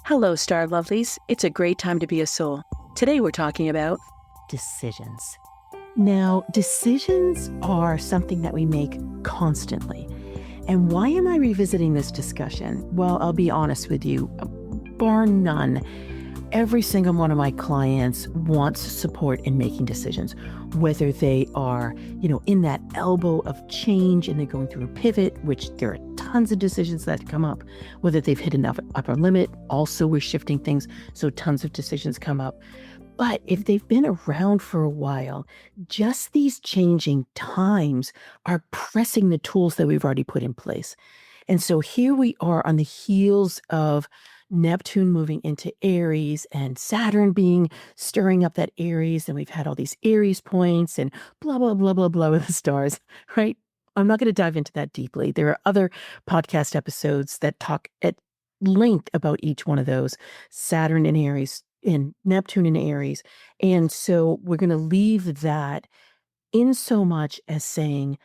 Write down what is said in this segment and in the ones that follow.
Hello, Star Lovelies. It's a great time to be a soul. Today we're talking about decisions. Now, decisions are something that we make constantly. And why am I revisiting this discussion? Well, I'll be honest with you, bar none. Every single one of my clients wants support in making decisions, whether they are, in that elbow of change and they're going through a pivot, which there are tons of decisions that come up, whether they've hit an upper limit. Also, we're shifting things, so tons of decisions come up. But if they've been around for a while, just these changing times are pressing the tools that we've already put in place. And so here we are on the heels of Neptune moving into Aries and Saturn stirring up that Aries. And we've had all these Aries points and blah, blah, blah, blah, blah with the stars, right? I'm not going to dive into that deeply. There are other podcast episodes that talk at length about each one of those, Saturn in Aries and Neptune in Aries. And so we're going to leave that in so much as saying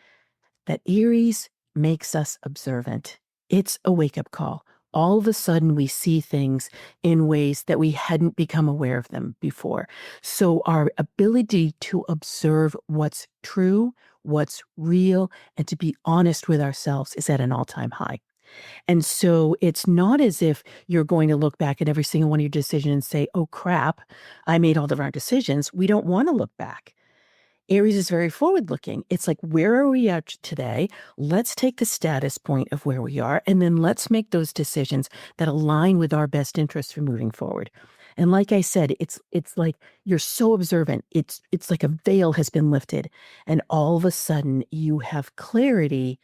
that Aries makes us observant. It's a wake-up call. All of a sudden, we see things in ways that we hadn't become aware of them before. So our ability to observe what's true, what's real, and to be honest with ourselves is at an all-time high. And so it's not as if you're going to look back at every single one of your decisions and say, oh, crap, I made all the wrong decisions. We don't want to look back. Aries is very forward-looking. It's like, where are we at today? Let's take the status point of where we are, and then let's make those decisions that align with our best interests for moving forward. And like I said, it's like you're so observant. It's like a veil has been lifted, and all of a sudden you have clarity.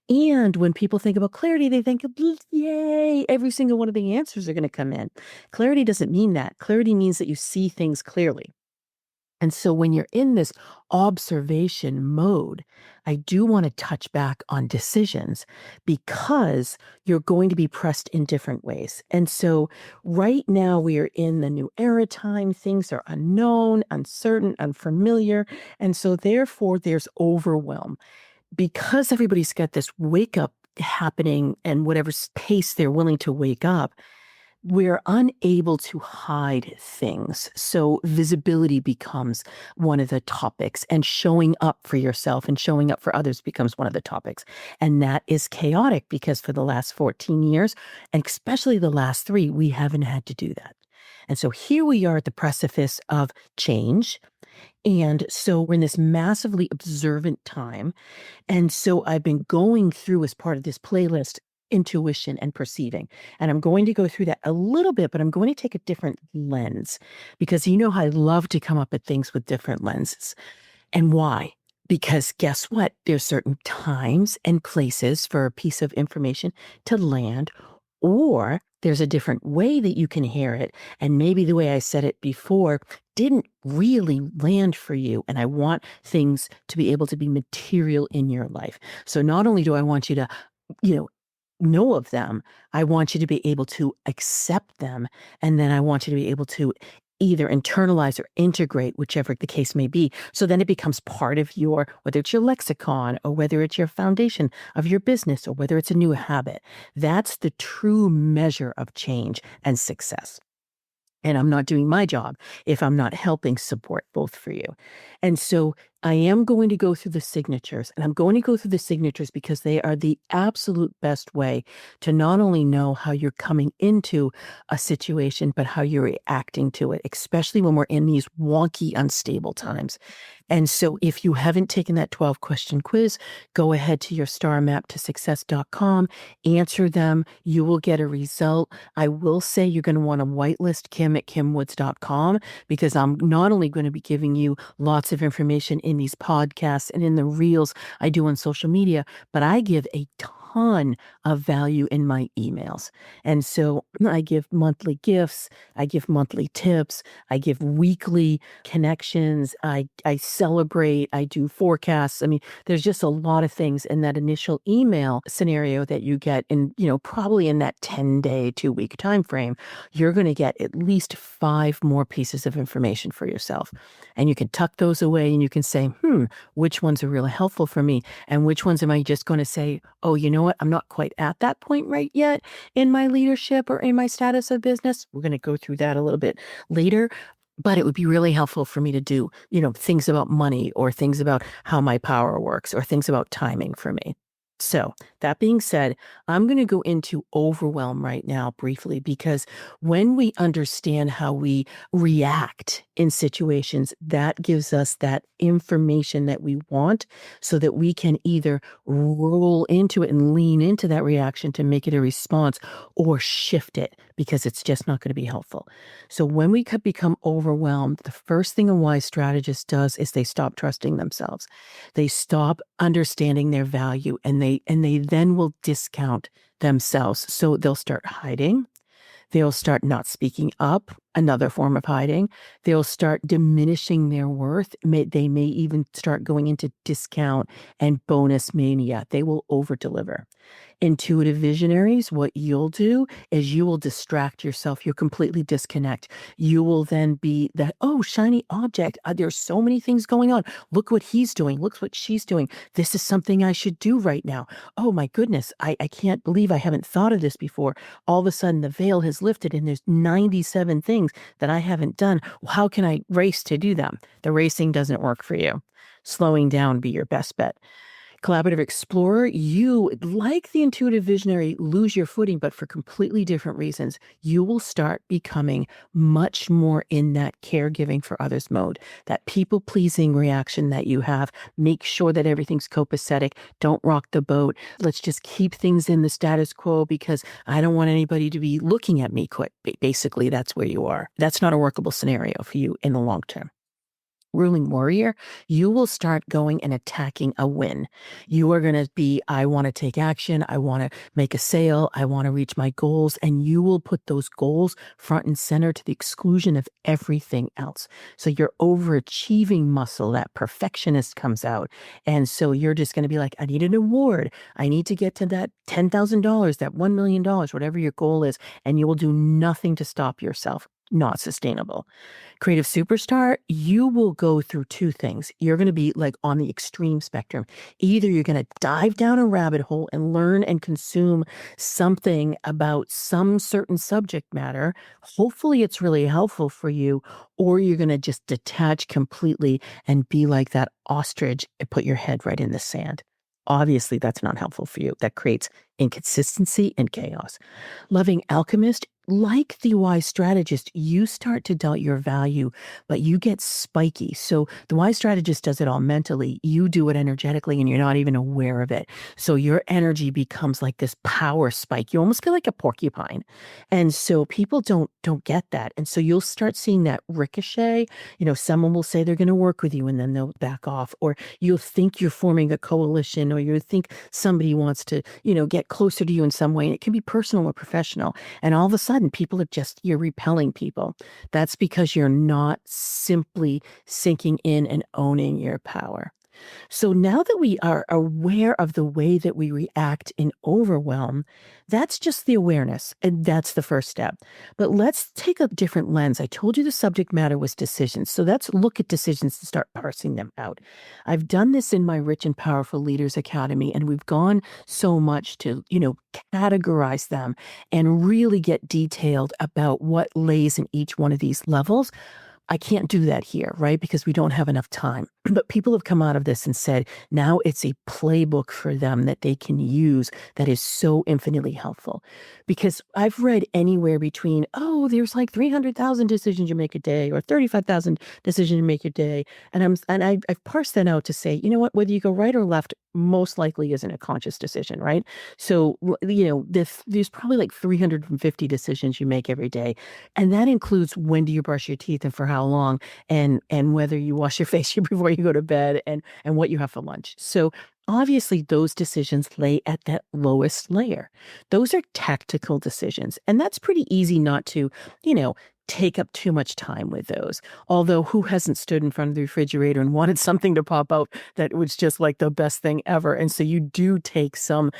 And when people think about clarity, they think, yay, every single one of the answers are going to come in. Clarity doesn't mean that. Clarity means that you see things clearly. And so when you're in this observation mode, I do want to touch back on decisions because you're going to be pressed in different ways. And so right now we are in the new era time. Things are unknown, uncertain, unfamiliar. And so therefore there's overwhelm. Because everybody's got this wake up happening and whatever pace they're willing to wake up, we're unable to hide things. So visibility becomes one of the topics, and showing up for yourself and showing up for others becomes one of the topics. And that is chaotic because for the last 14 years, and especially the last 3, we haven't had to do that. And so here we are at the precipice of change. And so we're in this massively observant time. And so I've been going through, as part of this playlist, intuition and perceiving. And I'm going to go through that a little bit, but I'm going to take a different lens because how I love to come up at things with different lenses. And why? Because guess what? There's certain times and places for a piece of information to land, or there's a different way that you can hear it. And maybe the way I said it before didn't really land for you. And I want things to be able to be material in your life. So not only do I want you to, know of them, I want you to be able to accept them. And then I want you to be able to either internalize or integrate, whichever the case may be. So then it becomes part of whether it's your lexicon or whether it's your foundation of your business or whether it's a new habit. That's the true measure of change and success. And I'm not doing my job if I'm not helping support both for you. And so I am going to go through the signatures, and I'm going to go through the signatures because they are the absolute best way to not only know how you're coming into a situation, but how you're reacting to it, especially when we're in these wonky, unstable times. And so if you haven't taken that 12-question quiz, go ahead to your starmaptosuccess.com, answer them. You will get a result. I will say you're going to want to whitelist Kim at kimwoods.com because I'm not only going to be giving you lots of information in these podcasts and in the reels I do on social media, but I give a ton of value in my emails. And so I give monthly gifts, I give monthly tips, I give weekly connections, I celebrate, I do forecasts. I mean, there's just a lot of things in that initial email scenario that you get in, probably in that 10-day, 2-week time frame. You're going to get at least 5 more pieces of information for yourself. And you can tuck those away and you can say, which ones are really helpful for me? And which ones am I just going to say, oh, you know know what, I'm not quite at that point right yet in my leadership or in my status of business. We're going to go through that a little bit later. But it would be really helpful for me to do, things about money or things about how my power works or things about timing for me. So that being said, I'm going to go into overwhelm right now briefly, because when we understand how we react in situations, that gives us that information that we want so that we can either roll into it and lean into that reaction to make it a response, or shift it because it's just not going to be helpful. So when we become overwhelmed, the first thing a wise strategist does is they stop trusting themselves. They stop understanding their value, and they then will discount themselves. So they'll start hiding. They'll start not speaking up, another form of hiding. They'll start diminishing their worth. They may even start going into discount and bonus mania. They will over-deliver. Intuitive visionaries, what you'll do is you will distract yourself. You'll completely disconnect. You will then be that, oh, shiny object. There's so many things going on. Look what he's doing. Look what she's doing. This is something I should do right now. Oh my goodness. I can't believe I haven't thought of this before. All of a sudden the veil has lifted and there's 97 things that I haven't done. How can I race to do them? The racing doesn't work for you. Slowing down be your best bet. Collaborative explorer, you, like the intuitive visionary, lose your footing, but for completely different reasons. You will start becoming much more in that caregiving for others mode, that people-pleasing reaction that you have. Make sure that everything's copacetic. Don't rock the boat. Let's just keep things in the status quo because I don't want anybody to be looking at me quick. Basically, that's where you are. That's not a workable scenario for you in the long term. Ruling warrior, you will start going and attacking a win. You are going to be, I want to take action. I want to make a sale. I want to reach my goals. And you will put those goals front and center to the exclusion of everything else. So your overachieving muscle, that perfectionist, comes out. And so you're just going to be like, I need an award. I need to get to that $10,000, that $1 million, whatever your goal is. And you will do nothing to stop yourself. Not sustainable. Creative superstar, you will go through two things. You're going to be like on the extreme spectrum. Either you're going to dive down a rabbit hole and learn and consume something about some certain subject matter. Hopefully it's really helpful for you, or you're going to just detach completely and be like that ostrich and put your head right in the sand. Obviously, that's not helpful for you. That creates inconsistency and chaos. Loving alchemist, like the wise strategist, you start to doubt your value, but you get spiky. So the wise strategist does it all mentally. You do it energetically, and you're not even aware of it. So your energy becomes like this power spike. You almost feel like a porcupine. And so people don't get that. And so you'll start seeing that ricochet. Someone will say they're going to work with you, and then they'll back off. Or you'll think you're forming a coalition, or you think somebody wants to, get closer to you in some way. And it can be personal or professional. And all of a sudden, you're repelling people. That's because you're not simply sinking in and owning your power. So now that we are aware of the way that we react in overwhelm, that's just the awareness, and that's the first step. But let's take a different lens. I told you the subject matter was decisions. So let's look at decisions and start parsing them out. I've done this in my Rich and Powerful Leaders Academy, and we've gone so much to, categorize them and really get detailed about what lays in each one of these levels. I can't do that here, right? Because we don't have enough time. But people have come out of this and said, now it's a playbook for them that they can use that is so infinitely helpful. Because I've read anywhere between, there's like 300,000 decisions you make a day or 35,000 decisions you make a day. And I've parsed that out to say, you know what, whether you go right or left, most likely isn't a conscious decision, right? So, there's probably like 350 decisions you make every day. And that includes when do you brush your teeth and for how long, and whether you wash your face before you go to bed, and what you have for lunch. So obviously those decisions lay at that lowest layer. Those are tactical decisions. And that's pretty easy not to, take up too much time with those. Although who hasn't stood in front of the refrigerator and wanted something to pop out that was just like the best thing ever? And so you do take some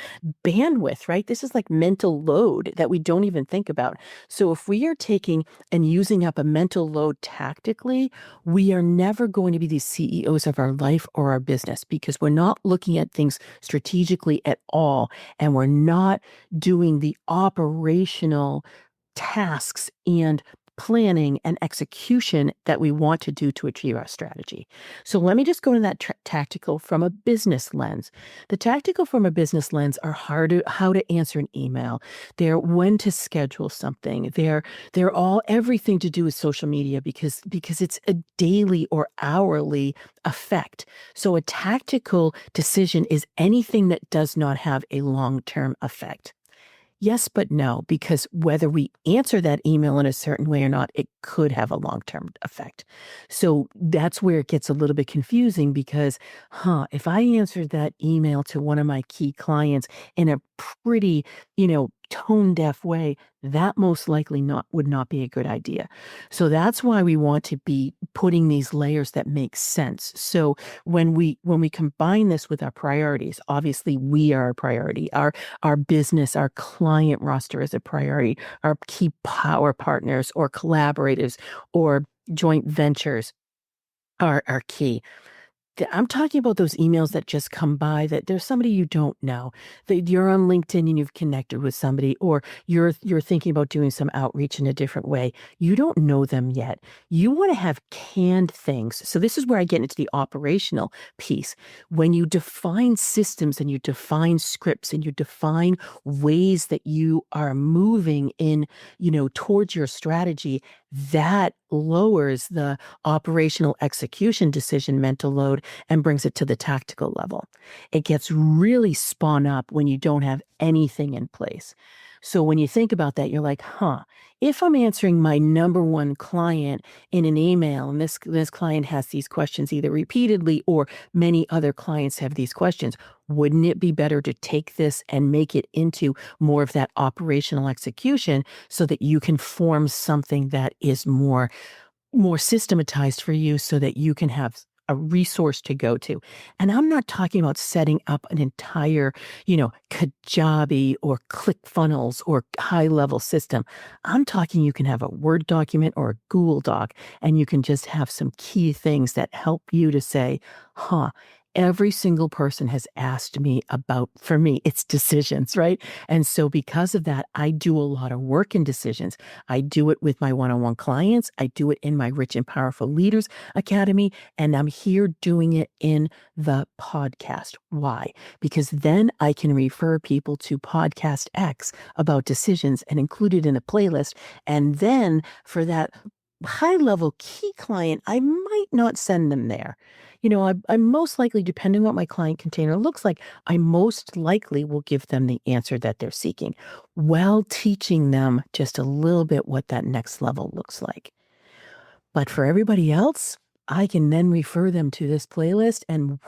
bandwidth, right? This is like mental load that we don't even think about. So if we are taking and using up a mental load tactically, we are never going to be the CEOs of our life or our business because we're not looking at things strategically at all. And we're not doing the operational tasks and planning and execution that we want to do to achieve our strategy. So let me just go into that tactical from a business lens. The tactical from a business lens are how to answer an email. They're when to schedule something. They're all everything to do with social media because it's a daily or hourly effect. So a tactical decision is anything that does not have a long-term effect. Yes, but no, because whether we answer that email in a certain way or not, it could have a long-term effect. So that's where it gets a little bit confusing because, if I answered that email to one of my key clients in a pretty, tone deaf way, that most likely would not be a good idea. So that's why we want to be putting these layers that make sense. So when we combine this with our priorities, obviously we are a priority. Our business, our client roster is a priority. Our key power partners or collaborators or joint ventures are key. I'm talking about those emails that just come by that there's somebody you don't know, that you're on LinkedIn and you've connected with somebody, or you're thinking about doing some outreach in a different way. You don't know them yet. You want to have canned things. So this is where I get into the operational piece. When you define systems and you define scripts and you define ways that you are moving in, towards your strategy, that lowers the operational execution decision mental load and brings it to the tactical level. It gets really spun up when you don't have anything in place. So when you think about that, you're like, if I'm answering my number one client in an email, and this client has these questions either repeatedly or many other clients have these questions, wouldn't it be better to take this and make it into more of that operational execution so that you can form something that is more systematized for you so that you can have a resource to go to? And I'm not talking about setting up an entire, Kajabi or ClickFunnels or high-level system. I'm talking you can have a Word document or a Google Doc, and you can just have some key things that help you to say, every single person has asked me about, for me, it's decisions, right? And so because of that, I do a lot of work in decisions. I do it with my one-on-one clients. I do it in my Rich and Powerful Leaders Academy. And I'm here doing it in the podcast. Why? Because then I can refer people to podcast X about decisions and include it in a playlist. And then for that high-level key client, I might not send them there. I'm most likely, depending on what my client container looks like, I most likely will give them the answer that they're seeking while teaching them just a little bit what that next level looks like. But for everybody else, I can then refer them to this playlist and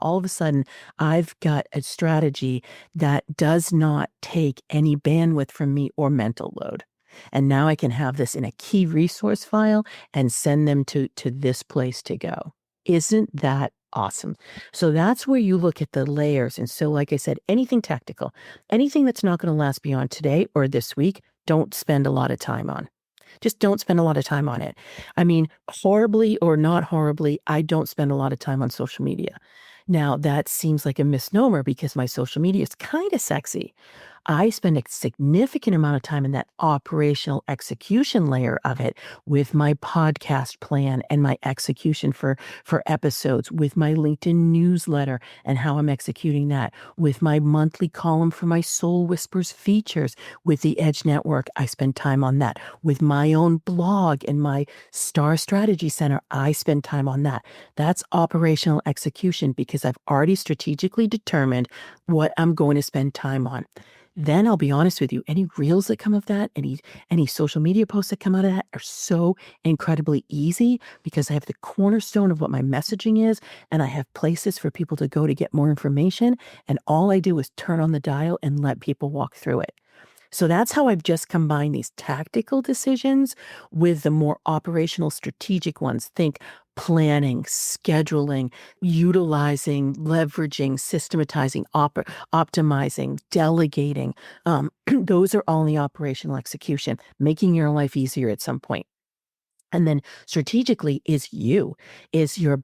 all of a sudden I've got a strategy that does not take any bandwidth from me or mental load. And now I can have this in a key resource file and send them to this place to go. Isn't that awesome? So that's where you look at the layers. And so, like I said, anything tactical, anything that's not going to last beyond today or this week, don't spend a lot of time on. Just don't spend a lot of time on it. I mean, horribly or not horribly, I don't spend a lot of time on social media. Now, that seems like a misnomer because my social media is kind of sexy. I spend a significant amount of time in that operational execution layer of it with my podcast plan and my execution for episodes, with my LinkedIn newsletter and how I'm executing that, with my monthly column for my Soul Whispers features, with the Edge Network, I spend time on that, with my own blog and my Star Strategy Center, I spend time on that. That's operational execution because I've already strategically determined what I'm going to spend time on. Then I'll be honest with you, any reels that come of that, any social media posts that come out of that are so incredibly easy because I have the cornerstone of what my messaging is, and I have places for people to go to get more information, and all I do is turn on the dial and let people walk through it. So that's how I've just combined these tactical decisions with the more operational strategic ones. Think planning, scheduling, utilizing, leveraging, systematizing, optimizing, delegating. Those are all in the operational execution, making your life easier at some point. And then strategically is your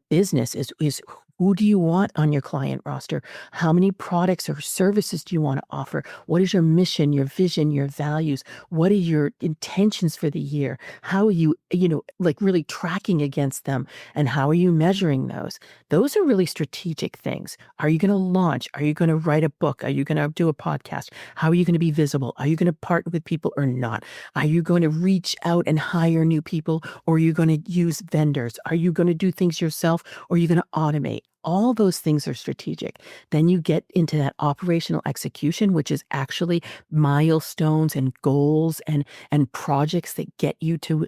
business, is who do you want on your client roster? How many products or services do you want to offer? What is your mission, your vision, your values? What are your intentions for the year? How are you, like really tracking against them? And how are you measuring those? Those are really strategic things. Are you going to launch? Are you going to write a book? Are you going to do a podcast? How are you going to be visible? Are you going to partner with people or not? Are you going to reach out and hire new people, or are you going to use vendors? Are you going to do things yourself, or are you going to automate? All those things are strategic. Then you get into that operational execution, which is actually milestones and goals and projects that get you to,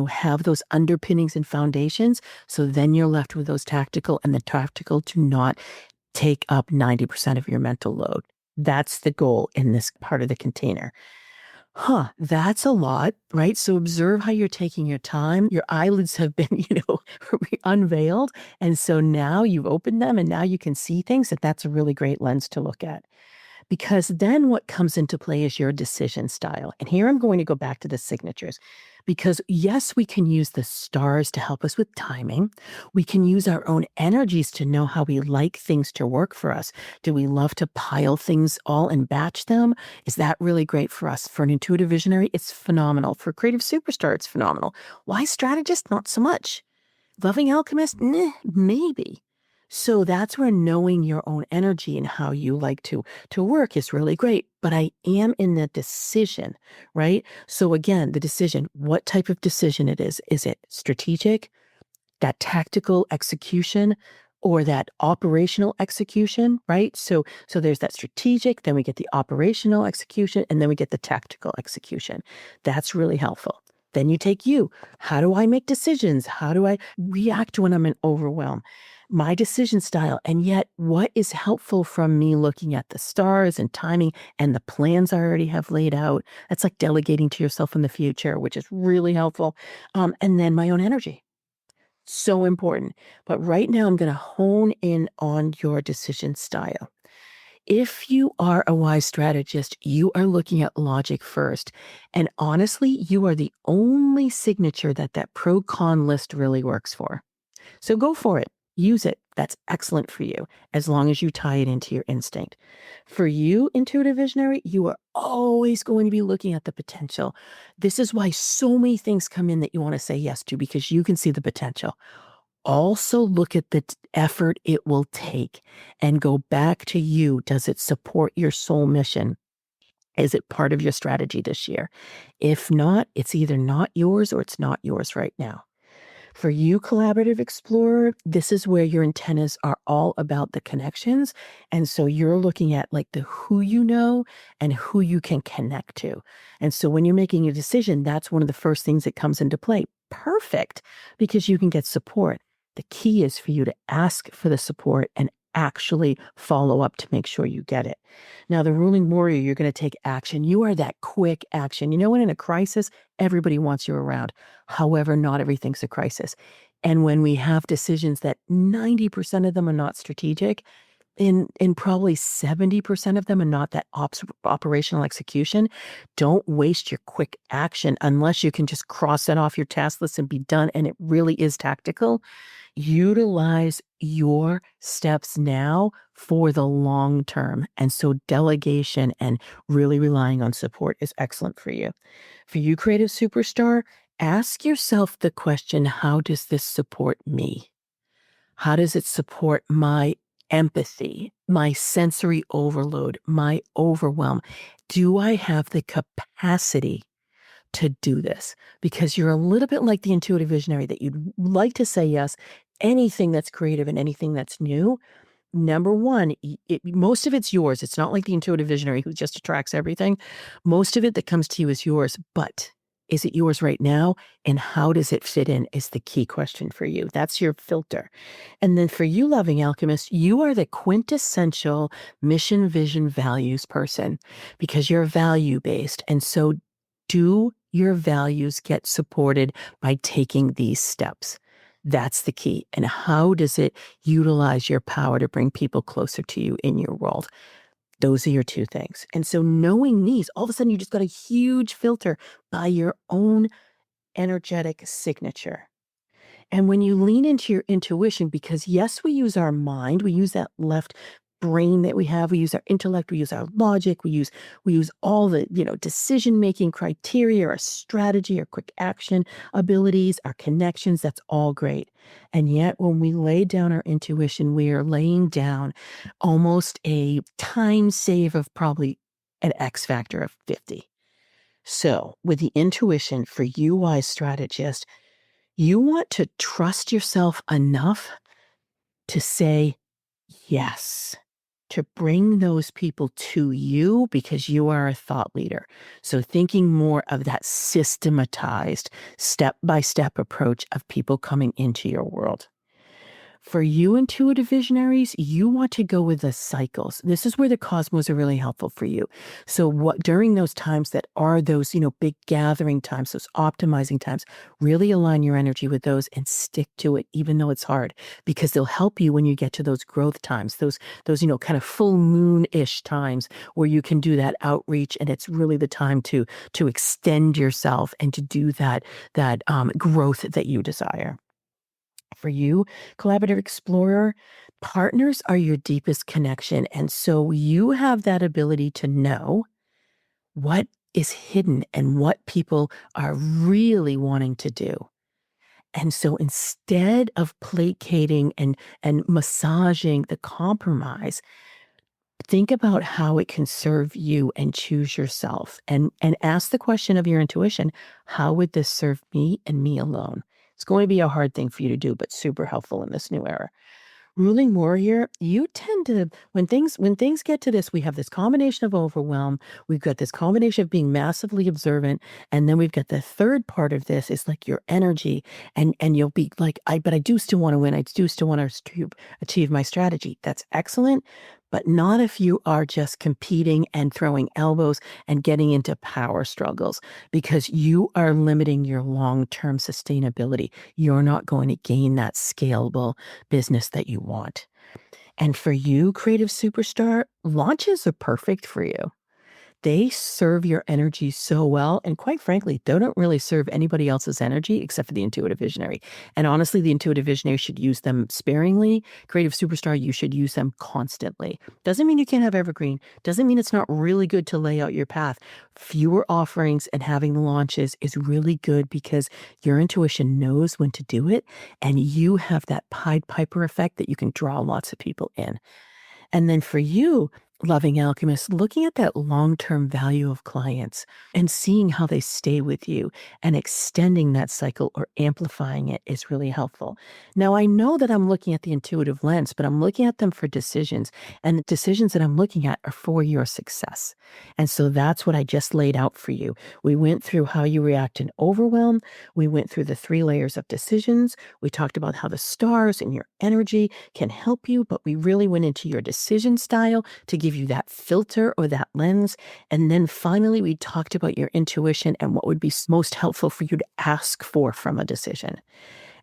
have those underpinnings and foundations. So then you're left with those tactical, and the tactical do not take up 90% of your mental load. That's the goal in this part of the container. That's a lot, right? So observe how you're taking your time. Your eyelids have been, unveiled. And so now you've opened them and now you can see things. That's a really great lens to look at. Because then what comes into play is your decision style. And here I'm going to go back to the signatures. Because yes, we can use the stars to help us with timing. We can use our own energies to know how we like things to work for us. Do we love to pile things all and batch them? Is that really great for us? For an intuitive visionary, it's phenomenal. For a creative superstar, it's phenomenal. Why strategist? Not so much. Loving alchemist? Maybe. So that's where knowing your own energy and how you like to work is really great. But I am in the decision, right? So again, the decision, what type of decision it is. Is it strategic, that tactical execution, or that operational execution, right? So there's that strategic, then we get the operational execution, and then we get the tactical execution. That's really helpful. Then you take how do I make decisions? How do I react when I'm in overwhelm? My decision style. And yet what is helpful from me looking at the stars and timing and the plans I already have laid out? That's like delegating to yourself in the future, which is really helpful. And then my own energy. So important. But right now I'm going to hone in on your decision style. If you are a wise strategist, you are looking at logic first. And honestly, you are the only signature that pro-con list really works for. So go for it. Use it. That's excellent for you, as long as you tie it into your instinct. For you, intuitive visionary, you are always going to be looking at the potential. This is why so many things come in that you want to say yes to, because you can see the potential. Also look at the effort it will take and go back to you. Does it support your soul mission? Is it part of your strategy this year? If not, it's either not yours or it's not yours right now. For you, collaborative explorer, this is where your antennas are all about the connections. And so you're looking at like the who you know and who you can connect to. And so when you're making a decision, that's one of the first things that comes into play. Perfect, because you can get support. The key is for you to ask for the support and actually follow up to make sure you get it. Now, the ruling warrior, you're going to take action. You are that quick action. You know, when in a crisis, everybody wants you around. However, not everything's a crisis. And when we have decisions that 90% of them are not strategic, in probably 70% of them are not that operational execution, don't waste your quick action unless you can just cross it off your task list and be done and it really is tactical. Utilize your steps now for the long term. And so delegation and really relying on support is excellent for you. For you, creative superstar, ask yourself the question, how does this support me? How does it support my empathy, my sensory overload, my overwhelm? Do I have the capacity to do this? Because you're a little bit like the intuitive visionary, that you'd like to say yes, anything that's creative and anything that's new. Number one, most of it's yours. It's not like the intuitive visionary who just attracts everything. Most of it that comes to you is yours, but Is it yours right now? And how does it fit in is the key question for you. That's your filter. And then for you, loving alchemist, you are the quintessential mission, vision, values person because you're value-based. And so do your values get supported by taking these steps? That's the key. And how does it utilize your power to bring people closer to you in your world? Those are your two things. And so knowing these, all of a sudden you just got a huge filter by your own energetic signature. And when you lean into your intuition, because yes, we use our mind, we use that left brain that we have, we use our intellect, we use our logic, we use all the, decision-making criteria, our strategy, our quick action abilities, our connections, that's all great. And yet when we lay down our intuition, we are laying down almost a time save of probably an X factor of 50. So with the intuition for you wise strategist, you want to trust yourself enough to say yes, to bring those people to you because you are a thought leader. So thinking more of that systematized step-by-step approach of people coming into your world. For you intuitive visionaries, you want to go with the cycles. This is where the cosmos are really helpful for you. So what during those times that are those, big gathering times, those optimizing times, really align your energy with those and stick to it, even though it's hard, because they'll help you when you get to those growth times, those, kind of full moon-ish times where you can do that outreach. And it's really the time to extend yourself and to do that growth that you desire. For you, collaborative explorer, partners are your deepest connection. And so you have that ability to know what is hidden and what people are really wanting to do. And so instead of placating and massaging the compromise, think about how it can serve you and choose yourself and ask the question of your intuition, how would this serve me and me alone? It's going to be a hard thing for you to do, but super helpful in this new era. Ruling warrior, you tend to, when things get to this, we have this combination of overwhelm, we've got this combination of being massively observant, and then we've got the third part of this is like your energy, and you'll be like, but I do still want to win, I do still want to achieve my strategy. That's excellent, but not if you are just competing and throwing elbows and getting into power struggles, because you are limiting your long-term sustainability. You're not going to gain that scalable business that you want. And for you, creative superstar, launches are perfect for you. They serve your energy so well. And quite frankly, they don't really serve anybody else's energy except for the intuitive visionary. And honestly, the intuitive visionary should use them sparingly. Creative superstar, you should use them constantly. Doesn't mean you can't have evergreen. Doesn't mean it's not really good to lay out your path. Fewer offerings and having the launches is really good because your intuition knows when to do it. And you have that Pied Piper effect that you can draw lots of people in. And then for you, loving alchemist, looking at that long-term value of clients and seeing how they stay with you and extending that cycle or amplifying it is really helpful. Now, I know that I'm looking at the intuitive lens, but I'm looking at them for decisions, and the decisions that I'm looking at are for your success. And so that's what I just laid out for you. We went through how you react in overwhelm. We went through the 3 layers of decisions. We talked about how the stars and your energy can help you, but we really went into your decision style to give you that filter or that lens. And then finally, we talked about your intuition and what would be most helpful for you to ask for from a decision.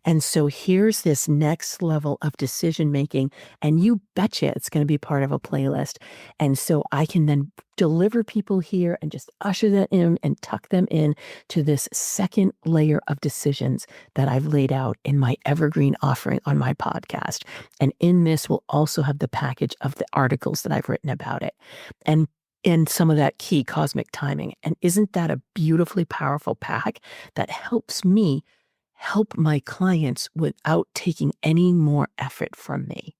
And so here's this next level of decision making, and you betcha it's going to be part of a playlist. And so I can then deliver people here and just usher them in and tuck them in to this second layer of decisions that I've laid out in my evergreen offering on my podcast. And in this, we'll also have the package of the articles that I've written about it. And some of that key cosmic timing. And isn't that a beautifully powerful pack that helps me help my clients without taking any more effort from me?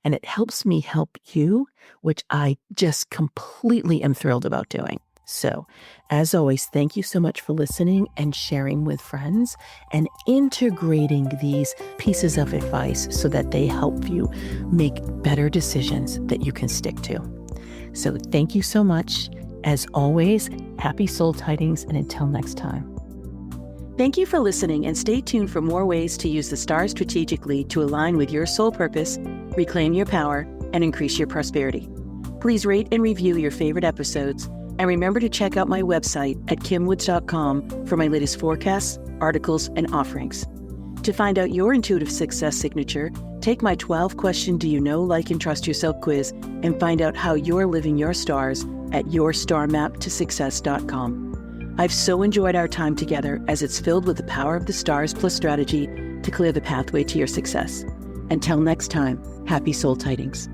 And it helps me help you, which I just completely am thrilled about doing. So, as always, thank you so much for listening and sharing with friends and integrating these pieces of advice so that they help you make better decisions that you can stick to. So thank you so much. As always, happy soul tidings, and until next time. Thank you for listening, and stay tuned for more ways to use the stars strategically to align with your soul purpose, reclaim your power, and increase your prosperity. Please rate and review your favorite episodes, and remember to check out my website at kimwoods.com for my latest forecasts, articles, and offerings. To find out your intuitive success signature, take my 12-question Do You Know, Like, and Trust Yourself quiz and find out how you're living your stars at yourstarmaptosuccess.com. I've so enjoyed our time together, as it's filled with the power of the stars plus strategy to clear the pathway to your success. Until next time, happy soul tidings.